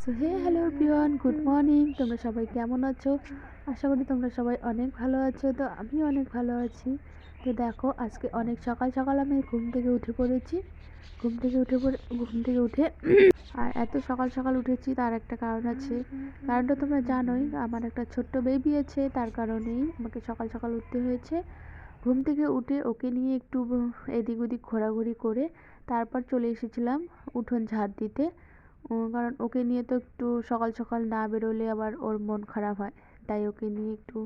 So hello everyone, good morning. তোমরা সবাই কেমন আছো? আশা করি তোমরা সবাই অনেক ভালো আছো। তো আমি অনেক ভালো আছি। তো দেখো, আজকে অনেক সকাল সকাল আমি ঘুম থেকে উঠে পড়েছি। ঘুম থেকে উঠে আর এত সকাল সকাল উঠেছি তার একটা কারণ আছে। কারণটা তোমরা জানোই, আমার একটা ছোট্ট বেবি আছে, তার কারণেই আমাকে সকাল সকাল উঠতে হয়েছে। ঘুম থেকে উঠে ওকে নিয়ে একটু এদিক ওদিক ঘোরাঘুরি করে তারপর চলে এসেছিলাম উঠোন ঝাড় দিতে। কারণ ওকে নিয়ে তো একটু সকাল সকাল না বেরোলে আবার ওর মন খারাপ হয়, তাই ওকে নিয়ে একটু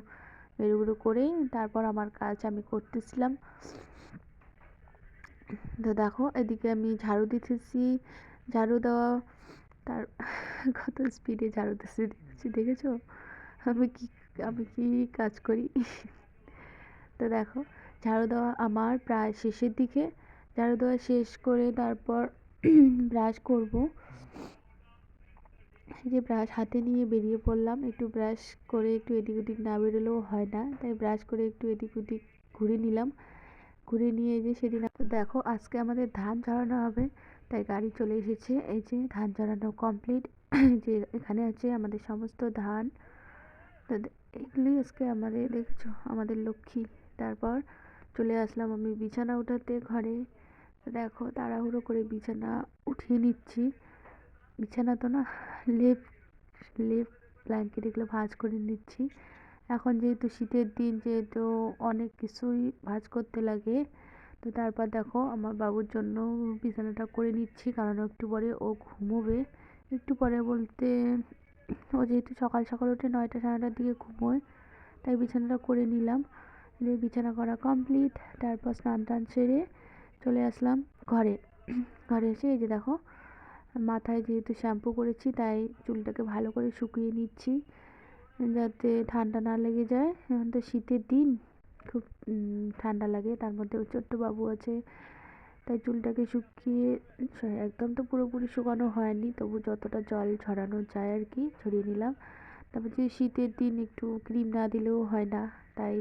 বেরোবেরো করে তারপর আমার কাজ আমি করতেছিলাম। তো দেখো, এদিকে আমি ঝাড়ু দিতেছি। ঝাড়ু দেওয়া তার কত স্পিডে ঝাড়ু দিতেছি দেখেছো? আমি কি আমি কি কাজ করি। তো দেখো, ঝাড়ু দেওয়া আমার প্রায় শেষের দিকে। ঝাড়ু দেওয়া শেষ করে তারপর ব্রাশ করব। যে ব্রাশ হাতে নিয়ে বেরিয়ে পড়লাম। একটু ব্রাশ করে একটু এদিক ওদিক না বেরোলেও হয় না, তাই ব্রাশ করে একটু এদিক ওদিক ঘুরে নিলাম। ঘুরে নিয়ে যে সেদিন দেখো, আজকে আমাদের ধান ঝরানো হবে, তাই গাড়ি চলে এসেছে। এই যে ধান ঝরানো কমপ্লিট। যে এখানে আছে আমাদের সমস্ত ধান। এগুলি আজকে আমাদের, দেখেছো, আমাদের লক্ষ্মী। তারপর চলে আসলাম আমি বিছানা উঠাতে ঘরে। দেখো, তাড়াহুড়ো করে বিছানা উঠিয়ে নিচ্ছি। বিছানা তো না, লেপ লেপ ব্ল্যাঙ্কেট এগুলো ভাঁজ করে নিচ্ছি। এখন যেহেতু শীতের দিন, যেহেতু অনেক কিছুই ভাঁজ করতে লাগে। তো তারপর দেখো, আমার বাবুর জন্য বিছানাটা করে নিচ্ছি, কারণ একটু পরে ও ঘুমোবে। একটু পরে বলতে, ও যেহেতু সকাল সকাল উঠে 9টা সাড়ে 9টার দিকে ঘুমোয়, তাই বিছানাটা করে নিলাম। দিয়ে বিছানা করা কমপ্লিট। তারপর স্নান টান সেরে চলে আসলাম ঘরে। ঘরে এসে এই যে দেখো, মাথায় যেহেতু শ্যাম্পু করেছি, তাই চুলটাকে ভালো করে শুকিয়ে নিচ্ছি, যাতে ঠান্ডা না লেগে যায়। এখন তো শীতের দিন, খুব ঠান্ডা লাগে, তার মধ্যে ছোট্ট বাবু আছে, তাই চুলটাকে শুকিয়ে, একদম তো পুরোপুরি শুকানো হয়নি, তবু যতটা জল ঝরানো যায় আর কি ছড়িয়ে নিলাম। তারপর যে শীতের দিন একটু ক্রিম না দিলেও হয় না, তাই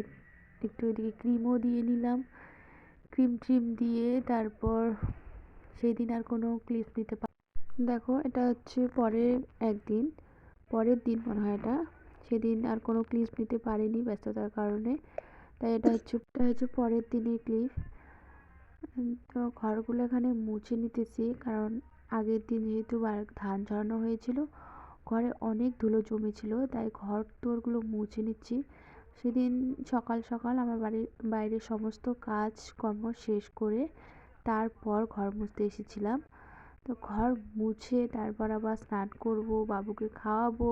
একটু এদিকে ক্রিমও দিয়ে নিলাম। ক্রিম ট্রিম দিয়ে তারপর সেই দিন আর কোনো ক্লিপ নিতে পারি। দেখো, এটা হচ্ছে পরের দিন মনে হয় এটা। সেদিন আর কোনো ক্লিপ নিতে পারিনি ব্যস্ততার কারণে, তাই এটা হচ্ছে পরের দিনের ক্লিপ। তো ঘরগুলো এখানে মুছে নিতেছি, কারণ আগের দিন যেহেতু ধান ঝরানো হয়েছিল, ঘরে অনেক ধুলো জমেছিল, তাই ঘর দোরগুলো মুছে নিচ্ছি। সেদিন সকাল সকাল আমার বাড়ির বাইরের সমস্ত কাজ কর্ম শেষ করে তারপর ঘর মুছতে এসেছিলাম। তো ঘর মুছে তারপর আবার স্নান করব, বাবুকে খাওয়াবো,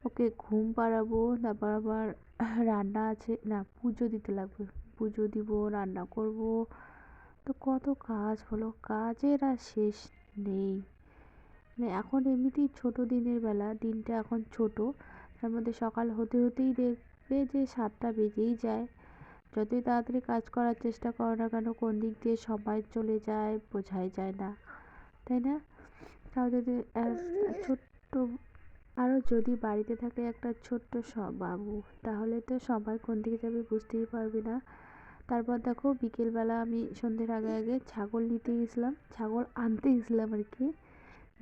ওকে ঘুম পাড়াবো, তারপর আবার রান্না আছে, না পুজো দিতে লাগবে, পুজো দিব, রান্না করব। তো কত কাজ হলো, কাজের আর শেষ নেই। মানে এখন এমনিতেই ছোট দিনের বেলা, দিনটা এখন ছোট, তার মধ্যে সকাল হতে হতেই দেখবে যে 7টা বেজেই যায়। যতই তাড়াতাড়ি কাজ করার চেষ্টা করো না কেন, কোন দিক দিয়ে সময় চলে যায় বোঝাই যায় না, তাই না? তাও যদি ছোট্ট, আরও যদি বাড়িতে থাকে একটা ছোট্ট বাবু, তাহলে তো সময় কোন দিকে যাবে বুঝতেই পারবে না। তারপর দেখো, বিকেলবেলা আমি সন্ধ্যের আগে আগে ছাগল নিতে গেছিলাম, ছাগল আনতে গেছিলাম আর কি।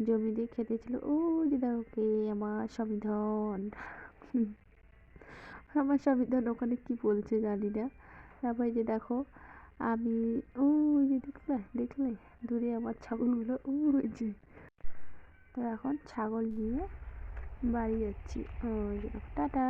জমি দিয়ে খেতে ছিল। ও যে দেখো, কে আমার স্বামীধন। আমার স্বামীধন ওখানে কি বলছে জানি না। তারপর যে দেখো, আমি ওই যে দেখলে দেখলে দূরে আমার ছাগলগুলো, ওই যে। তো এখন ছাগল নিয়ে বাড়ি যাচ্ছি। ওই যে টাটা।